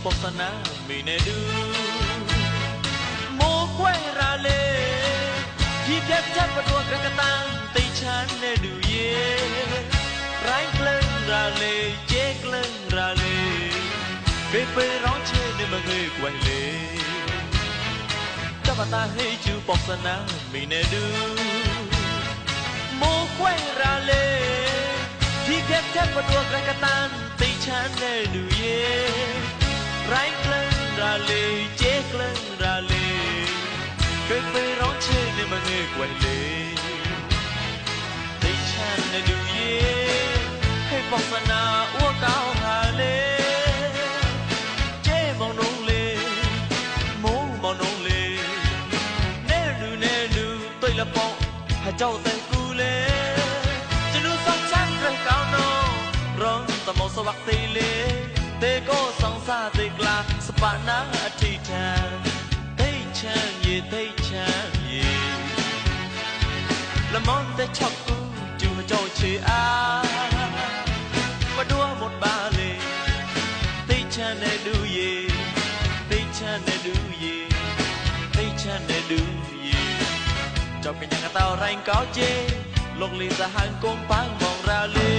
posana minedu mo kwera le hiket chat padua krakatang tei chan ne du ye rai kleng ra le che kleng ra le pe pe rong che ne ma ngui kwai le ta ba ta hei chu posana minedu mo kwera le hiket chat padua krakatang tei chan ne du ye rai kleng ra le che kleng ra le pe pe rong che ne ma ngui kwai le tei chan ne du ye hei posana wo kao ha le che mong nong le mo mong nong le ne du toi la pong ha chau tai ku le chu lu song chan ra kao no rong ta mo so wak ti le te ko song sa te kla spa na a thi chan tei chan ye la mon te chok ku chu chau che a đua một ba lê tây chan ne du ye tây chan ne du ye tây chan ne du ye trong cái nhà tao ranh cáo chê lộc lì ra hàng công phang mong ra lê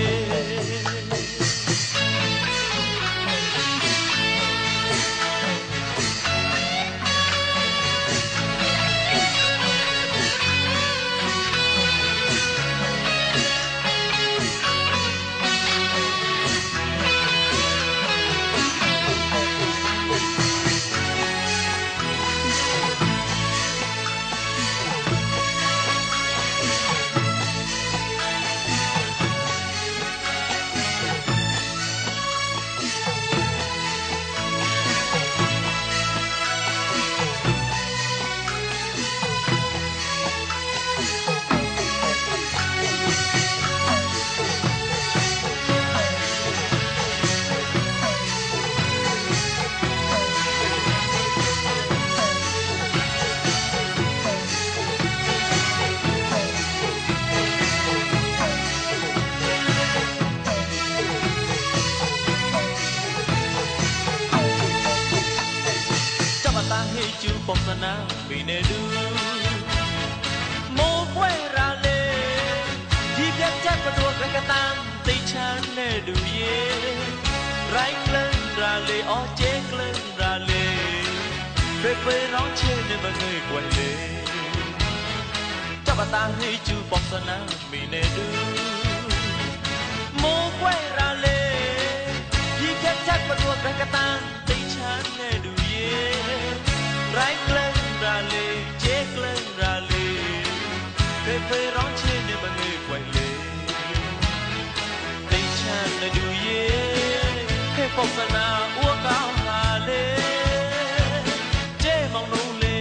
chu posana minedu mo kwera le hiket chat padua krakatang tei chan ne du ye rai kleng ra le o che kleng ra le pe pe rong che ne ma ngui kwai le cha ba ta hei chu posana minedu mo kwera le hiket chat padua krakatang tei chan ne du ye rai kleng ra le che kleng ra le pe pe rong che ne ba ngui kwai le tei chan ne du ye he posana wo kao ha le che mong nong le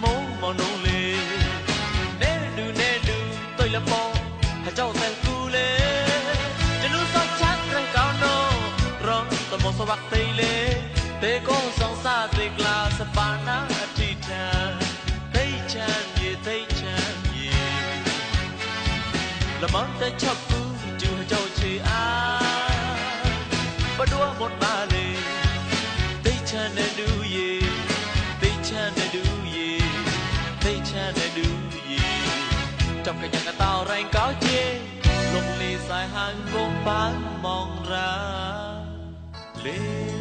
mo mong nong le ne du toi la po ha chau tai ku le chu lu so chat rang kao no rong ta mo so wak tei le te ko song sa te kla sa pa na a thi chan tei chan ye la mon te chok ku chu chau che a ba đua một ba lê tei chan ne du ye tei chan ne du ye tei chan ne du ye trong cái nhà tao ranh cáo chê lục lì sai hàng công bán mong ra lê